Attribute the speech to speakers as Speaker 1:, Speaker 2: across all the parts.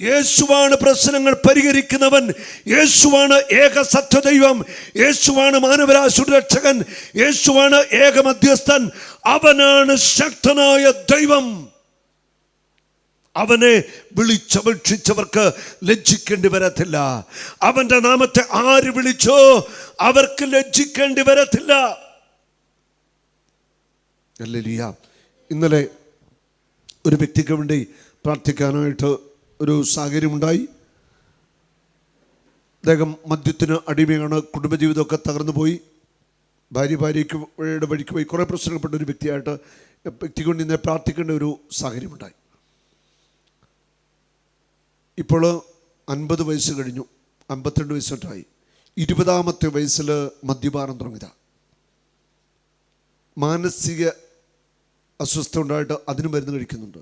Speaker 1: യേശുവാണ് പ്രശ്നങ്ങൾ പരിഹരിക്കുന്നവൻ. യേശുവാണ് ഏക സത്യദൈവം. യേശുവാണ് മാനവരാശിയുടെ രക്ഷകൻ. യേശുവാണ് ഏക മധ്യസ്ഥൻ. അവനാണ് ശക്തനായ ദൈവം. അവനെ വിളിച്ചപേക്ഷിച്ചവർക്ക് ലജ്ജിക്കേണ്ടി വരത്തില്ല. അവന്റെ നാമത്തെ ആര് വിളിച്ചോ അവർക്ക് ലജ്ജിക്കേണ്ടി വരത്തില്ല. ഹല്ലേലൂയ. ഇന്നലെ ഒരു വ്യക്തിക്ക് വേണ്ടി പ്രാർത്ഥിക്കാനായിട്ട് ഒരു സാഹചര്യമുണ്ടായി. അദ്ദേഹം മദ്യത്തിന് അടിമയാണ്. കുടുംബജീവിതമൊക്കെ തകർന്നു പോയി. ഭാര്യയ്ക്ക് വഴിക്ക് പോയി കുറേ പ്രശ്നപ്പെട്ട ഒരു വ്യക്തിയായിട്ട് വ്യക്തിക്ക് വേണ്ടി ഇന്നലെ പ്രാർത്ഥിക്കേണ്ട ഒരു സാഹചര്യമുണ്ടായി. ഇപ്പോൾ 50 വയസ്സ് കഴിഞ്ഞു. 52 വയസ്സോട്ടായി. 20ാമത്തെ വയസ്സിൽ മദ്യപാനം തുടങ്ങിയതാണ്. മാനസിക അസ്വസ്ഥ ഉണ്ടായിട്ട് അതിന് മരുന്ന് കഴിക്കുന്നുണ്ട്.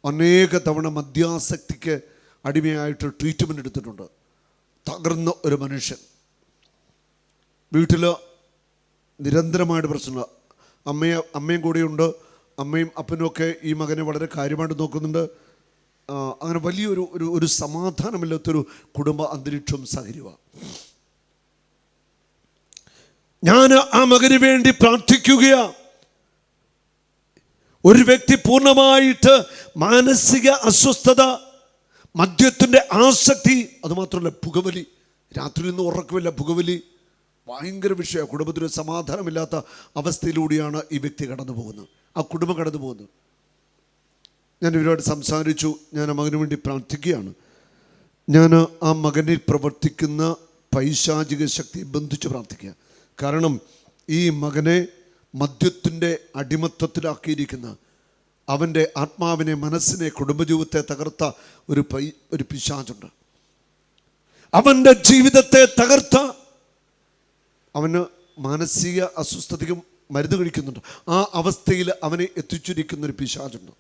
Speaker 1: അനേക തവണ മദ്യാസക്തിക്ക് അടിമയായിട്ട് ട്രീറ്റ്മെൻറ്റ് എടുത്തിട്ടുണ്ട്. തകർന്ന ഒരു മനുഷ്യൻ. വീട്ടിൽ നിരന്തരമായിട്ട് പ്രശ്നങ്ങൾ. അമ്മയും കൂടെയുണ്ട്. അമ്മയും അപ്പനും ഒക്കെ ഈ മകനെ വളരെ കാര്യമായിട്ട് നോക്കുന്നുണ്ട്. അങ്ങനെ വലിയൊരു ഒരു സമാധാനമില്ലാത്തൊരു കുടുംബ അന്തരീക്ഷവും സാഹചര്യമാണ്. ഞാൻ ആ മകന് വേണ്ടി പ്രാർത്ഥിക്കുകയാണ്. ഒരു വ്യക്തി പൂർണ്ണമായിട്ട് മാനസിക അസ്വസ്ഥത, മദ്യത്തിൻ്റെ ആസക്തി, അതുമാത്രമല്ല പുകവലി, രാത്രിയിൽ നിന്ന് ഉറക്കമില്ല, പുകവലി ഭയങ്കര വിഷയമാണ്. കുടുംബത്തിന് സമാധാനമില്ലാത്ത അവസ്ഥയിലൂടെയാണ് ഈ വ്യക്തി കടന്നു പോകുന്നത്, ആ കുടുംബം കടന്നു പോകുന്നത്. ഞാൻ ഇവരോട് സംസാരിച്ചു. ഞാൻ ആ മകന് വേണ്ടി പ്രാർത്ഥിക്കുകയാണ്. ഞാൻ ആ മകനിൽ പ്രവർത്തിക്കുന്ന പൈശാചിക ശക്തിയെ ബന്ധിച്ച് പ്രാർത്ഥിക്കുക. കാരണം ഈ മകനെ മദ്യത്തിൻ്റെ അടിമത്തത്തിലാക്കിയിരിക്കുന്ന, അവൻ്റെ ആത്മാവിനെ, മനസ്സിനെ, കുടുംബജീവിതത്തെ തകർത്ത ഒരു പിശാചുണ്ട്. അവൻ്റെ ജീവിതത്തെ തകർത്ത, അവന് മാനസിക അസ്വസ്ഥതയ്ക്കും മരുന്ന് കഴിക്കുന്നുണ്ട്. ആ അവസ്ഥയിൽ അവനെ എത്തിച്ചിരിക്കുന്ന ഒരു പിശാചുണ്ട്.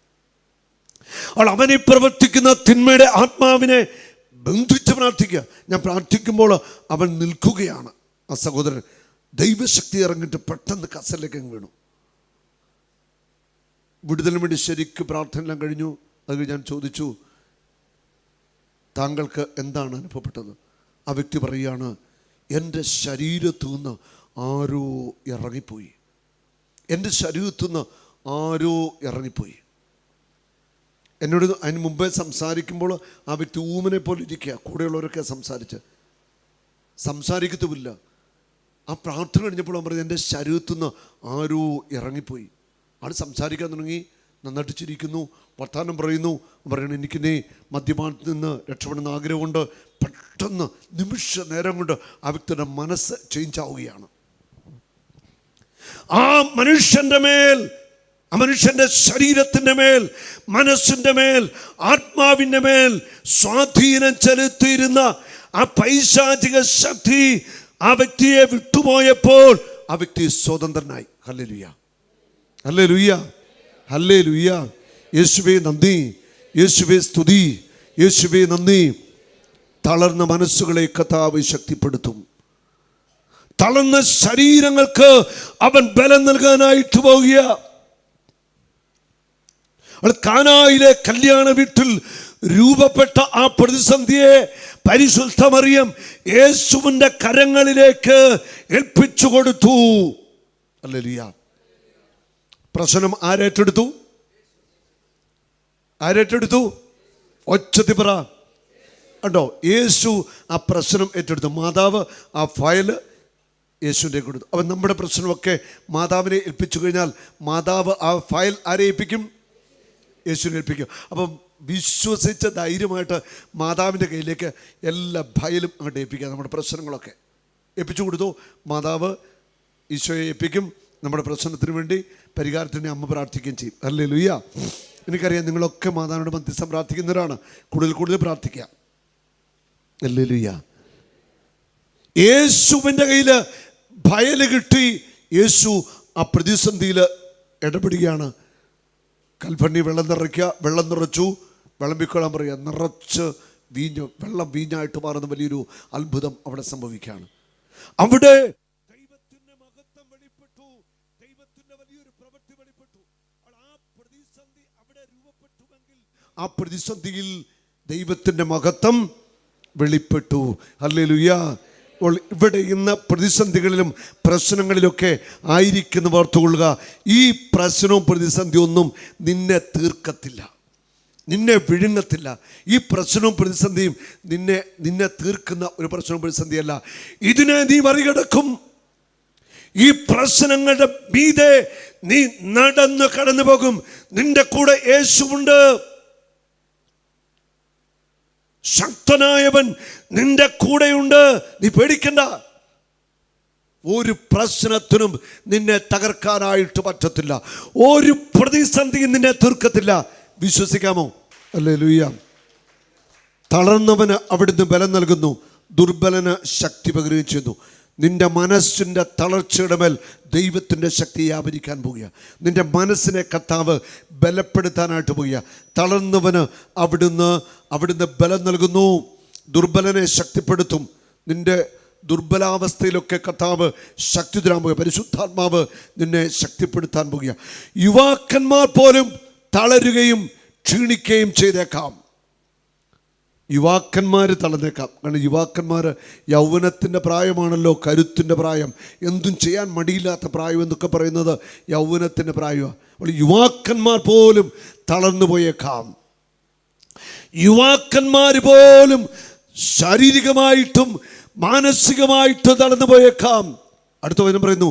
Speaker 1: അവനെ പ്രവർത്തിക്കുന്ന തിന്മയുടെ ആത്മാവിനെ ബന്ധിച്ച് പ്രാർത്ഥിക്കുക. ഞാൻ പ്രാർത്ഥിക്കുമ്പോൾ അവൻ നിൽക്കുകയാണ്. ആ സഹോദരൻ ദൈവശക്തി ഇറങ്ങിയിട്ട് പെട്ടെന്ന് കസലിലേക്ക് വീണു. വിടുതലിന് വേണ്ടി ശരിക്ക് പ്രാർത്ഥനയെല്ലാം കഴിഞ്ഞു. അത് ഞാൻ ചോദിച്ചു, താങ്കൾക്ക് എന്താണ് അനുഭവപ്പെട്ടത്? ആ വ്യക്തി പറയുകയാണ്, എൻ്റെ ശരീരത്തു നിന്ന് ആരോ ഇറങ്ങിപ്പോയി. എൻ്റെ ശരീരത്തു നിന്ന് ആരോ ഇറങ്ങിപ്പോയി. എന്നോട് അതിന് മുമ്പേ സംസാരിക്കുമ്പോൾ ആ വ്യക്തി ഊമനെ പോലെ ഇരിക്കുക. കൂടെയുള്ളവരൊക്കെ സംസാരിക്കത്തുമില്ല. ആ പ്രാർത്ഥന കഴിഞ്ഞപ്പോൾ അവൻ പറഞ്ഞത്, എൻ്റെ ശരീരത്തു നിന്ന് ആരോ ഇറങ്ങിപ്പോയി. ആൾ സംസാരിക്കാൻ തുടങ്ങി. നന്നായിട്ട് ചിരിക്കുന്നു, വർത്തമാനം പറയുന്നു. പറയണം, എനിക്കിനെ മദ്യപാനത്തിൽ നിന്ന് രക്ഷപ്പെടുന്ന ആഗ്രഹമുണ്ട്. പെട്ടെന്ന് നിമിഷ നേരം കൊണ്ട് ആ വ്യക്തിയുടെ മനസ്സ് ചേഞ്ച് ആവുകയാണ്. ആ മനുഷ്യൻ്റെ മേൽ, ആ മനുഷ്യൻ്റെ ശരീരത്തിൻ്റെ മേൽ, മനസ്സിൻ്റെ മേൽ, ആത്മാവിൻ്റെ മേൽ സ്വാധീനം ചെലുത്തിയിരുന്ന ആ പൈശാചിക ശക്തി ആ വ്യക്തിയെ വിട്ടുപോയപ്പോൾ ആ വ്യക്തി സ്വതന്ത്രനായി. Hallelujah, hallelujah, hallelujah. യേശുവേ നന്ദി, യേശുവേ സ്തുതി, യേശുവേ നന്ദി. തളർന്ന മനസ്സുകളെ കർത്താവ് ശക്തിപ്പെടുത്തും. തളർന്ന ശരീരങ്ങൾക്ക് അവൻ ബലം നൽകാനായിട്ട് പോകുക. കാനായിലെ കല്യാണ വീട്ടിൽ രൂപപ്പെട്ട ആ പ്രതിസന്ധിയെ പരിശുദ്ധ മറിയം യേശുവിൻ്റെ കരങ്ങളിലേക്ക് ഏൽപ്പിച്ചു കൊടുത്തു. ഹല്ലേലൂയ. പ്രശ്നം ആരേറ്റെടുത്തു? ഒച്ചത്തി പറ. കണ്ടോ, യേശു ആ പ്രശ്നം ഏറ്റെടുത്തു. മാതാവ് ആ ഫയൽ യേശുവിൻ്റെ കൊടുത്തു. അപ്പം നമ്മുടെ പ്രശ്നമൊക്കെ മാതാവിനെ ഏൽപ്പിച്ചു കഴിഞ്ഞാൽ മാതാവ് ആ ഫയൽ ആരെ ഏൽപ്പിക്കും? യേശുവിനെ ഏൽപ്പിക്കും. അപ്പം വിശ്വസിച്ച ധൈര്യമായിട്ട് മാതാവിൻ്റെ കയ്യിലേക്ക് എല്ലാ ഫയലും അങ്ങോട്ട് ഏൽപ്പിക്കുക. നമ്മുടെ പ്രശ്നങ്ങളൊക്കെ ഏൽപ്പിച്ചു കൊടുത്തു. മാതാവ് ഈശോയെ ഏൽപ്പിക്കും. നമ്മുടെ പ്രശ്നത്തിന് വേണ്ടി പരിഹാരത്തിന് അമ്മ പ്രാർത്ഥിക്കുകയും ചെയ്യും. ഹല്ലേലൂയ. എനിക്കറിയാം നിങ്ങളൊക്കെ മാതാവിനോട് മധ്യസ്ഥം പ്രാർത്ഥിക്കുന്നവരാണ്. കൂടുതൽ പ്രാർത്ഥിക്കുക. ഹല്ലേലൂയ. യേശുവിൻ്റെ കയ്യിൽ ഫയല് കിട്ടി. യേശു ആ പ്രതിസന്ധിയിൽ ഇടപെടുകയാണ്. കൽഭരണി വെള്ളം നിറച്ചു, വിളമ്പിക്കൊള്ളാൻ പറയുക. നിറച്ച് വെള്ളം വീഞ്ഞായിട്ട് മാറുന്ന വലിയൊരു അത്ഭുതം അവിടെ സംഭവിക്കുകയാണ്. അവിടെ ദൈവത്തിന്റെ മഹത്വം വെളിപ്പെട്ടു, ദൈവത്തിന്റെ വലിയൊരു പ്രവൃത്തി വെളിപ്പെട്ടു. ആ പ്രതിസന്ധി അവിടെ രൂപപ്പെട്ടുവെങ്കിൽ ആ പ്രതിസന്ധിയിൽ ദൈവത്തിൻ്റെ മഹത്വം വെളിപ്പെട്ടു. ഹല്ലേലൂയ. അപ്പോൾ ഇവിടെ ഇന്ന് പ്രതിസന്ധികളിലും പ്രശ്നങ്ങളിലൊക്കെ ആയിരിക്കുന്ന ഓർത്തുകൊള്ളുക, ഈ പ്രശ്നവും പ്രതിസന്ധിയും ഒന്നും നിന്നെ തീർക്കത്തില്ല, നിന്നെ വിഴുങ്ങത്തില്ല. ഈ പ്രശ്നവും പ്രതിസന്ധിയും നിന്നെ തീർക്കുന്ന ഒരു പ്രശ്നവും പ്രതിസന്ധിയല്ല. ഇതിനെ നീ മറികടക്കും. ഈ പ്രശ്നങ്ങളുടെ മീതെ നീ നടന്ന് കടന്നു പോകും. നിന്റെ കൂടെ യേശുവുണ്ട്. ശക്തനായവൻ നിന്റെ കൂടെയുണ്ട്. നീ പേടിക്കണ്ട. ഒരു പ്രശ്നത്തിനും നിന്നെ തകർക്കാനായിട്ട് പറ്റത്തില്ല. ഒരു പ്രതിസന്ധിയും നിന്നെ തീർക്കത്തില്ല. വിശ്വസിക്കാമോ? ഹല്ലേലൂയ. തളർന്നവന് അവിടുന്ന് ബലം നൽകുന്നു, ദുർബലന് ശക്തി പകരുകയും ചെയ്യുന്നു. നിന്റെ മനസ്സിൻ്റെ തളർച്ചയുടെ മേൽ ദൈവത്തിൻ്റെ ശക്തി വ്യാപരിക്കാൻ പോവുക. നിന്റെ മനസ്സിനെ കർത്താവ് ബലപ്പെടുത്താനായിട്ട് പോവുക. തളർന്നവന് അവിടുന്ന് ബലം നൽകുന്നു, ദുർബലനെ ശക്തിപ്പെടുത്തും. നിന്റെ ദുർബലാവസ്ഥയിലൊക്കെ കർത്താവ് ശക്തി തരാൻ പോകുക. പരിശുദ്ധാത്മാവ് നിന്നെ ശക്തിപ്പെടുത്താൻ പോകുക. യുവാക്കന്മാർ പോലും തളരുകയും ക്ഷീണിക്കുകയും ചെയ്തേക്കാം. യുവാക്കന്മാർ തളർന്നേക്കാം. കാരണം യുവാക്കന്മാർ യൗവനത്തിൻ്റെ പ്രായമാണല്ലോ, കരുത്തിൻ്റെ പ്രായം, എന്തും ചെയ്യാൻ മടിയില്ലാത്ത പ്രായം എന്നൊക്കെ പറയുന്നത് യൗവനത്തിൻ്റെ പ്രായമാണ്. അപ്പോൾ യുവാക്കന്മാർ പോലും തളർന്നു പോയേക്കാം. യുവാക്കന്മാർ പോലും ശാരീരികമായിട്ടും മാനസികമായിട്ടും തളർന്നു പോയേക്കാം. അടുത്ത വചനം പറയുന്നു,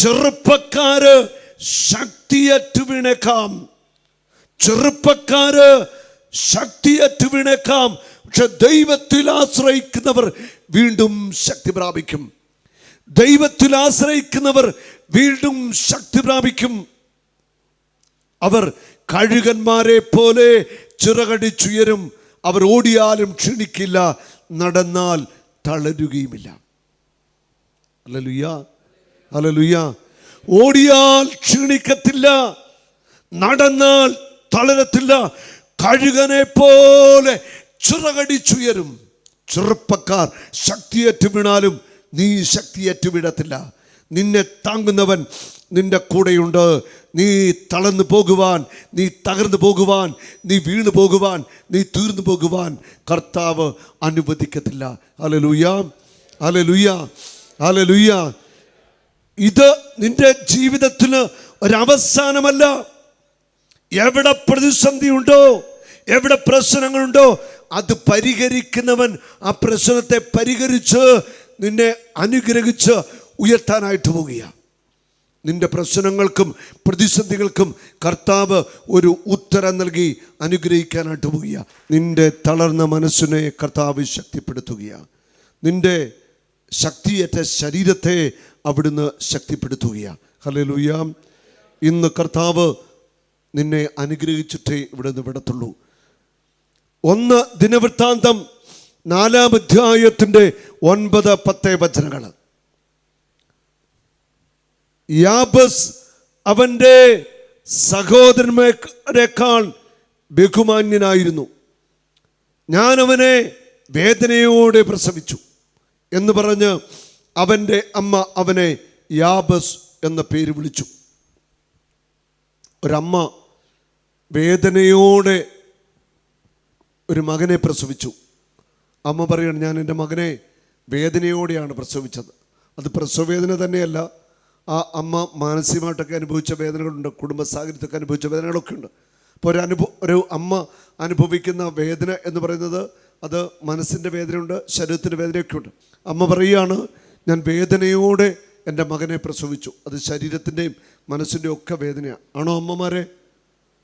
Speaker 1: ചെറുപ്പക്കാര് ശക്തിയറ്റു വീണേക്കാം. ചെറുപ്പക്കാര് ശക്തിയറ്റു വീണേക്കാം. പക്ഷെ ദൈവത്തിൽ ആശ്രയിക്കുന്നവർ വീണ്ടും ശക്തി പ്രാപിക്കും. ദൈവത്തിൽ ആശ്രയിക്കുന്നവർ വീണ്ടും ശക്തി പ്രാപിക്കും. അവർ കഴുകന്മാരെ പോലെ ചിറകടിച്ചുയരും. അവർ ഓടിയാലും ക്ഷീണിക്കില്ല, നടന്നാൽ തളരുകയുമില്ല. Hallelujah, hallelujah. ഓടിയാൽ ക്ഷീണിക്കത്തില്ല, നടന്നാൽ തളരത്തില്ല. കഴുകനെ പോലെ ചിറകടിച്ചുയരും. ചെറുപ്പക്കാർ ശക്തിയേറ്റു വീണാലും നീ ശക്തിയേറ്റു വീഴത്തില്ല. നിന്നെ താങ്ങുന്നവൻ നിന്റെ കൂടെയുണ്ട്. നീ തളർന്നു പോകുവാൻ, നീ തകർന്നു പോകുവാൻ, നീ വീണു പോകുവാൻ, നീ തീർന്നു പോകുവാൻ കർത്താവ് അനുവദിക്കത്തില്ല. Hallelujah, hallelujah, hallelujah. ഇത് നിന്റെ ജീവിതത്തിന് ഒരവസാനമല്ല. എവിടെ പ്രതിസന്ധി ഉണ്ടോ, എവിടെ പ്രശ്നങ്ങളുണ്ടോ, അത് പരിഹരിക്കുന്നവൻ ആ പ്രശ്നത്തെ പരിഹരിച്ച് നിന്നെ അനുഗ്രഹിച്ച് ഉയർത്താനായിട്ട് പോവുക. നിന്റെ പ്രശ്നങ്ങൾക്കും പ്രതിസന്ധികൾക്കും കർത്താവ് ഒരു ഉത്തരം നൽകി അനുഗ്രഹിക്കാനായിട്ട് പോവുക. നിന്റെ തളർന്ന മനസ്സിനെ കർത്താവ് ശക്തിപ്പെടുത്തുകയാണ്. നിന്റെ ശക്തിയേറ്റ ശരീരത്തെ അവിടുന്ന് ശക്തിപ്പെടുത്തുകയാണ്. ഹല്ലേലൂയ. ഇന്ന് കർത്താവ് നിന്നെ അനുഗ്രഹിച്ചിട്ടേ ഇവിടെ നിന്ന് വിടത്തുള്ളൂ. 1 ദിനവൃത്താന്തം 4-ാം അധ്യായത്തിൻ്റെ 9-10 വചനങ്ങൾ. യാബസ് അവൻ്റെ സഹോദരന്മാരെക്കാൾ ബഹുമാന്യനായിരുന്നു. ഞാൻ അവനെ വേദനയോടെ പ്രസവിച്ചു എന്ന് പറഞ്ഞ് അവൻ്റെ അമ്മ അവനെ യാബസ് എന്ന പേര് വിളിച്ചു. ഒരമ്മ വേദനയോടെ ഒരു മകനെ പ്രസവിച്ചു. അമ്മ പറയണം, ഞാൻ എൻ്റെ മകനെ വേദനയോടെയാണ് പ്രസവിച്ചത്. അത് പ്രസവവേദന തന്നെയല്ല, ആ അമ്മ മാനസികമായിട്ടൊക്കെ അനുഭവിച്ച വേദനകളുണ്ട്, കുടുംബ സാഹചര്യത്തൊക്കെ അനുഭവിച്ച വേദനകളൊക്കെ ഉണ്ട്. അപ്പോൾ ഒരു അമ്മ അനുഭവിക്കുന്ന വേദന എന്ന് പറയുന്നത് അത് മനസ്സിൻ്റെ വേദനയുണ്ട്, ശരീരത്തിൻ്റെ വേദനയൊക്കെ ഉണ്ട്. അമ്മ പറയുകയാണ്, ഞാൻ വേദനയോടെ എൻ്റെ മകനെ പ്രസവിച്ചു. അത് ശരീരത്തിൻ്റെയും മനസ്സിൻ്റെയും ഒക്കെ വേദനയാണ്. ആണോ അമ്മമാരെ?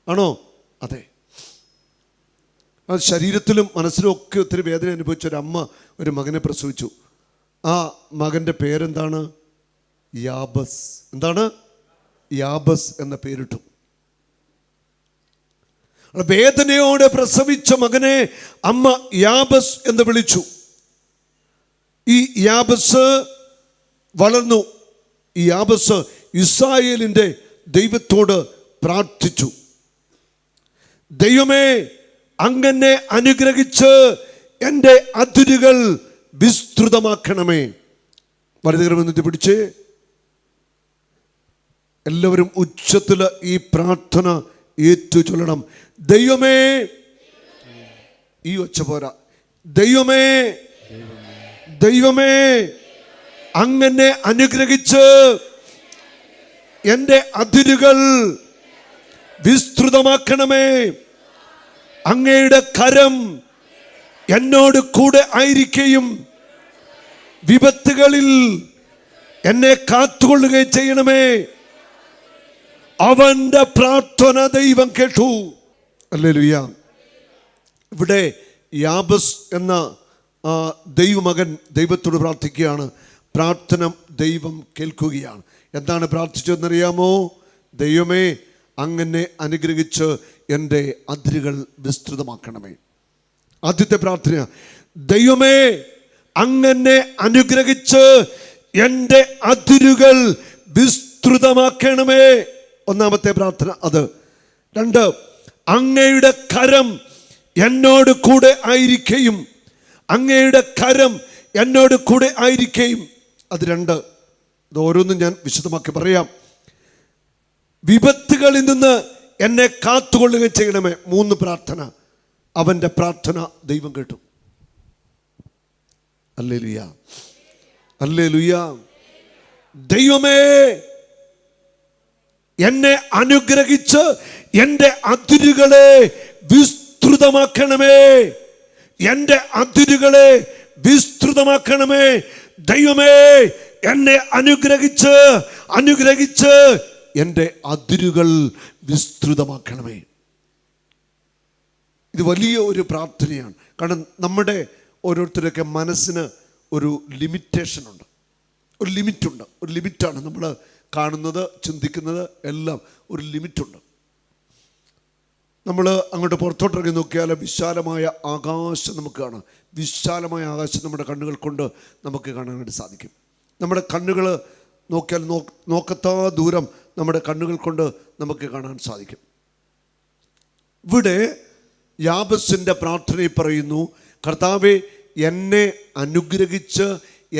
Speaker 1: ആണോ? അതെ. അത് ശരീരത്തിലും മനസ്സിലും ഒക്കെ ഒത്തിരി വേദന അനുഭവിച്ച ഒരു അമ്മ ഒരു മകനെ പ്രസവിച്ചു. ആ മകൻ്റെ പേരെന്താണ്? യാബസ്. എന്താണ്? യാബസ് എന്ന പേരിട്ടു. വേദനയോടെ പ്രസവിച്ച മകനെ അമ്മ യാബസ് എന്ന് വിളിച്ചു. ഈ യാബസ് വളർന്നു. ഈ യാബസ് ഇസ്രായേലിൻ്റെ ദൈവത്തോട് പ്രാർത്ഥിച്ചു, ദൈവമേ അങ്ങനെ അനുഗ്രഹിച്ച് എൻ്റെ അതിരുകൾ വിസ്തൃതമാക്കണമേ. വലുതുകരമെന്ന് പിടിച്ച് എല്ലാവരും ഉച്ചത്തിൽ ഈ പ്രാർത്ഥന ഏറ്റു ചൊല്ലണം. ദൈവമേ ഈ ഒച്ച പോരാ. ദൈവമേ, ദൈവമേ, അങ്ങനെ അനുഗ്രഹിച്ച് എൻ്റെ അതിരുകൾ വിസ്തൃതമാക്കണമേ. അങ്ങയുടെ കരം എന്നോട് കൂടെ ആയിരിക്കുകയും വിപത്തുകളിൽ എന്നെ കാത്തുകൊള്ളുകയും ചെയ്യണമേ. അവന്റെ പ്രാർത്ഥന ദൈവം കേട്ടു. ഹല്ലേലൂയ. ഇവിടെ യാബസ് എന്ന ദൈവമകൻ ദൈവത്തോട് പ്രാർത്ഥിക്കുകയാണ്. പ്രാർത്ഥന ദൈവം കേൾക്കുകയാണ്. എന്താണ് പ്രാർത്ഥിച്ചതെന്നറിയാമോ? ദൈവമേ, അങ്ങനെ അനുഗ്രഹിച്ച് എൻ്റെ അതിരുകൾ വിസ്തൃതമാക്കണമേ. ആദ്യത്തെ പ്രാർത്ഥന, ദൈവമേ, അങ്ങനെ അനുഗ്രഹിച്ച് എൻ്റെ അതിരുകൾ വിസ്തൃതമാക്കണമേ. ഒന്നാമത്തെ പ്രാർത്ഥന അത്. രണ്ട്, അങ്ങയുടെ കരം എന്നോട് കൂടെ ആയിരിക്കുകയും, അങ്ങയുടെ കരം എന്നോട് കൂടെ ആയിരിക്കുകയും. അത് രണ്ട്. ഇത് ഓരോന്നും ഞാൻ വിശദമാക്കി പറയാം. വിപത്തുകളിൽ നിന്ന് എന്നെ കാത്തുകൊള്ളുകയും ചെയ്യണമേ. മൂന്ന് പ്രാർത്ഥന. അവന്റെ പ്രാർത്ഥന ദൈവം കേട്ടു. Hallelujah, hallelujah. ദൈവമേ, എന്നെ അനുഗ്രഹിച്ച് എൻ്റെ അതിരുകളെ വിസ്തൃതമാക്കണമേ. എൻ്റെ അതിരുകളെ വിസ്തൃതമാക്കണമേ. ദൈവമേ, എന്നെ അനുഗ്രഹിച്ച് എൻ്റെ അതിരുകൾ വിസ്തൃതമാക്കണമേ. ഇത് വലിയ ഒരു പ്രാർത്ഥനയാണ്. കാരണം നമ്മുടെ ഓരോരുത്തരൊക്കെ മനസ്സിന് ഒരു ലിമിറ്റേഷൻ ഉണ്ട്, ഒരു ലിമിറ്റുണ്ട്. ഒരു ലിമിറ്റാണ് നമ്മൾ കാണുന്നത്, ചിന്തിക്കുന്നത് എല്ലാം ഒരു ലിമിറ്റുണ്ട്. നമ്മൾ അങ്ങോട്ട് പുറത്തോട്ടിറങ്ങി നോക്കിയാൽ വിശാലമായ ആകാശം നമുക്ക് കാണാം. വിശാലമായ ആകാശം നമ്മുടെ കണ്ണുകൾ കൊണ്ട് നമുക്ക് കാണാനായിട്ട് സാധിക്കും. നമ്മുടെ കണ്ണുകൾ നോക്കിയാൽ നോക്കത്താ ദൂരം നമ്മുടെ കണ്ണുകൾ കൊണ്ട് നമുക്ക് കാണാൻ സാധിക്കും. ഇവിടെ യാബസിൻ്റെ പ്രാർത്ഥനയിൽ പറയുന്നു, കർത്താവേ, എന്നെ അനുഗ്രഹിച്ച്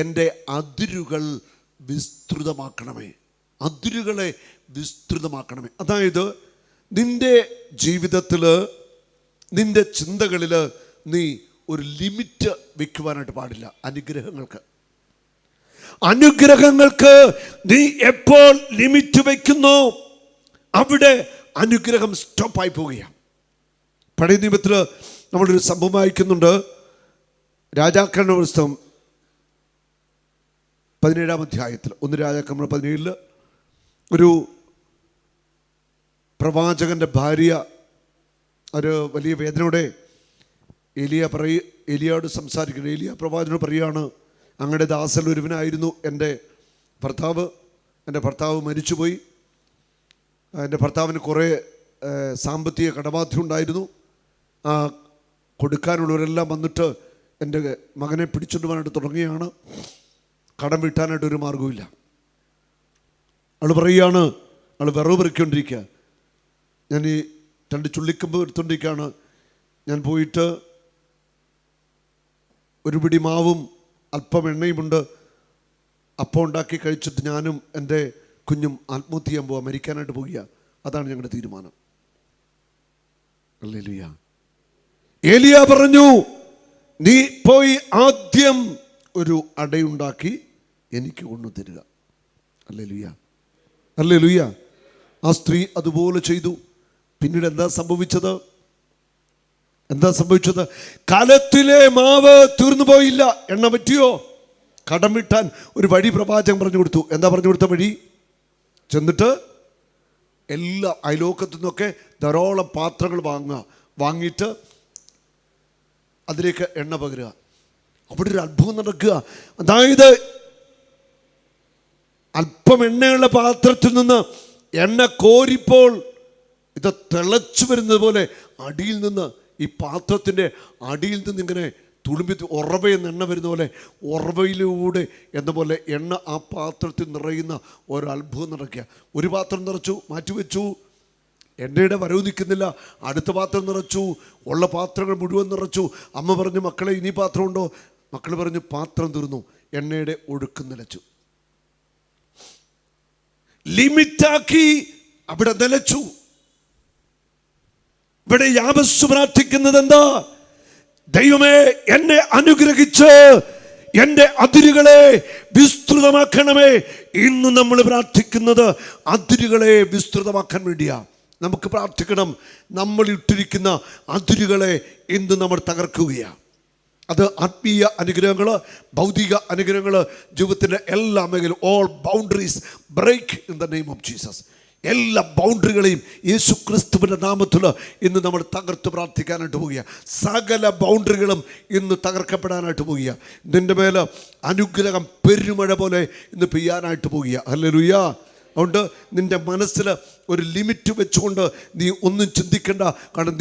Speaker 1: എൻ്റെ അതിരുകൾ വിസ്തൃതമാക്കണമേ. അതിരുകളെ വിസ്തൃതമാക്കണമേ. അതായത് നിൻ്റെ ജീവിതത്തിൽ, നിൻ്റെ ചിന്തകളിൽ നീ ഒരു ലിമിറ്റ് വെക്കുവാനായിട്ട് പാടില്ല. അനുഗ്രഹങ്ങൾക്ക് നീ എപ്പോൾ ലിമിറ്റ് വയ്ക്കുന്നോ അവിടെ അനുഗ്രഹം സ്റ്റോപ്പായി പോവുകയാണ്. പഴയ നിയമത്തിൽ നമ്മളൊരു സംഭവം വായിക്കുന്നുണ്ട്. രാജാക്കന്മാരുടെ പുസ്തകം 17-ാം അധ്യായത്തിൽ, 1 രാജാക്കന്മാർ 17 ഒരു പ്രവാചകന്റെ ഭാര്യ ഒരു വലിയ വേദനയോടെ ഏലിയായോട് സംസാരിക്കുന്നത്. ഏലിയ പ്രവാചകനോട് പറയുകയാണ്, അങ്ങയുടെ ദാസൻ ഒരുവനായിരുന്നു എൻ്റെ ഭർത്താവ് മരിച്ചുപോയി. എൻ്റെ ഭർത്താവിന് കുറേ സാമ്പത്തിക കടബാധ്യത ഉണ്ടായിരുന്നു. കൊടുക്കാനുള്ളവരെല്ലാം വന്നിട്ട് എൻ്റെ മകനെ പിടിച്ചുകൊണ്ട് പോകാനായിട്ട് തുടങ്ങുകയാണ്. കടം വീട്ടാനായിട്ട് ഒരു മാർഗവുമില്ല. അവൾ പറയുകയാണ്, അവൾ വിറവ് പെറുക്കിക്കൊണ്ടിരിക്കുക. ഞാൻ ഈ 2 ചുള്ളിക്കമ്പ് എടുത്തുകൊണ്ടിരിക്കുകയാണ്. ഞാൻ പോയിട്ട് ഒരു പിടി മാവും അല്പം എണ്ണയുമുണ്ട്, അപ്പം ഉണ്ടാക്കി കഴിച്ചിട്ട് ഞാനും എൻ്റെ കുഞ്ഞും ആത്മഹത്യ ചെയ്യാൻ പോവുക, മരിക്കാനായിട്ട് പോവുക. അതാണ് ഞങ്ങളുടെ തീരുമാനം. ഹല്ലേലൂയ. ഏലിയ പറഞ്ഞു, നീ പോയി ആദ്യം ഒരു അടയുണ്ടാക്കി എനിക്ക് കൊണ്ടുതരിക. Hallelujah, hallelujah. ആ സ്ത്രീ അതുപോലെ ചെയ്തു. പിന്നീട് എന്താ സംഭവിച്ചത്? കലത്തിലെ മാവ് തീർന്നു പോയില്ല. എണ്ണ പറ്റിയോ? കടം വിട്ടാൻ ഒരു വഴി പ്രവാചകൻ പറഞ്ഞു കൊടുത്തു. എന്താ പറഞ്ഞു കൊടുത്ത വഴി? ചെന്നിട്ട് എല്ലാ അയലോക്കത്തു നിന്നൊക്കെ ധാരാളം പാത്രങ്ങൾ വാങ്ങിയിട്ട് അതിലേക്ക് എണ്ണ പകരുക. അവിടെ ഒരു അത്ഭുതം നടക്കുക. അതായത് അല്പം എണ്ണയുള്ള പാത്രത്തിൽ നിന്ന് എണ്ണ കോരിപ്പോൾ ഇത് തിളച്ചു വരുന്നത് പോലെ അടിയിൽ നിന്ന്, ഈ പാത്രത്തിൻ്റെ അടിയിൽ നിന്ന് ഇങ്ങനെ തുളുമ്പി ഉറവയെന്ന് എണ്ണ വരുന്ന പോലെ ഉറവയിലൂടെ എന്ന പോലെ എണ്ണ ആ പാത്രത്തിൽ നിറയുന്ന ഒരു അത്ഭുതം നടക്കുക. ഒരു പാത്രം നിറച്ചു, മാറ്റിവെച്ചു. എണ്ണയുടെ വരവ് നിൽക്കുന്നില്ല. അടുത്ത പാത്രം നിറച്ചു. ഉള്ള പാത്രങ്ങൾ മുഴുവൻ നിറച്ചു. അമ്മ പറഞ്ഞു, മക്കളെ ഇനി പാത്രമുണ്ടോ? മക്കൾ പറഞ്ഞു, പാത്രം തീർന്നു. എണ്ണയുടെ ഒഴുക്ക് നിലച്ചു. ലിമിറ്റാക്കി അവിടെ നിലച്ചു. ഇവിടെ യാബസ് പ്രാർത്ഥിക്കുന്നത് എന്താ? ദൈവമേ എന്നെ അനുഗ്രഹിച്ച് എൻ്റെ അതിരുകളെ വിസ്തൃതമാക്കണമേ. ഇന്ന് നമ്മൾ പ്രാർത്ഥിക്കുന്നത് അതിരുകളെ വിസ്തൃതമാക്കാൻ വേണ്ടിയാ. നമുക്ക് പ്രാർത്ഥിക്കണം, നമ്മൾ ഇട്ടിരിക്കുന്ന അതിരുകളെ ഇന്ന് നമ്മൾ തകർക്കുകയാണ്. അത് ആത്മീയ അനുഗ്രഹങ്ങൾ, ഭൗതിക അനുഗ്രഹങ്ങൾ, ജീവിതത്തിൻ്റെ എല്ലാ മേഖലയും, all boundaries break in the name of Jesus. എല്ലാ ബൗണ്ടറികളെയും യേശു ക്രിസ്തുവിൻ്റെ നാമത്തിൽ ഇന്ന് നമ്മൾ തകർത്ത് പ്രാർത്ഥിക്കാനായിട്ട് പോവുക. സകല ബൗണ്ടറികളും ഇന്ന് തകർക്കപ്പെടാനായിട്ട് പോവുക. നിൻ്റെ മേലെ അനുഗ്രഹം പെരുമഴ പോലെ ഇന്ന് പെയ്യാനായിട്ട് പോവുക. ഹല്ലേലൂയ. അതുകൊണ്ട് നിൻ്റെ മനസ്സിൽ ഒരു ലിമിറ്റ് വെച്ചുകൊണ്ട് നീ ഒന്നും ചിന്തിക്കേണ്ട. കാരണം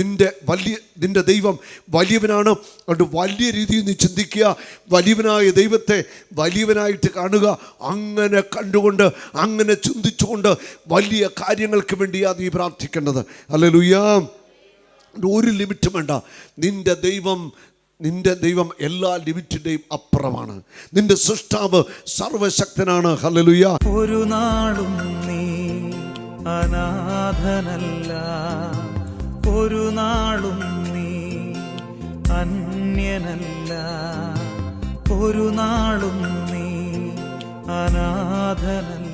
Speaker 1: നിൻ്റെ ദൈവം വലിയവനാണ്. അതുകൊണ്ട് വലിയ രീതിയിൽ നീ ചിന്തിക്കുക. വലിയവനായ ദൈവത്തെ വലിയവനായിട്ട് കാണുക. അങ്ങനെ കണ്ടുകൊണ്ട്, അങ്ങനെ ചിന്തിച്ചുകൊണ്ട് വലിയ കാര്യങ്ങൾക്ക് വേണ്ടിയാണ് നീ പ്രാർത്ഥിക്കേണ്ടത്. ഹല്ലേലൂയ. ഒരു ലിമിറ്റും വേണ്ട. നിൻ്റെ ദൈവം എല്ലാ ലിമിറ്റിൻ്റെയും അപ്പുറമാണ്. നിന്റെ സൃഷ്ടാവ് സർവശക്തനാണ്. ഹല്ലേലൂയ.
Speaker 2: ഒരു നാളും നീ അനാഥനല്ല, ഒരു നാളും നീ അന്യനല്ല, ഒരു നാളും നീ അനാഥനല്ല.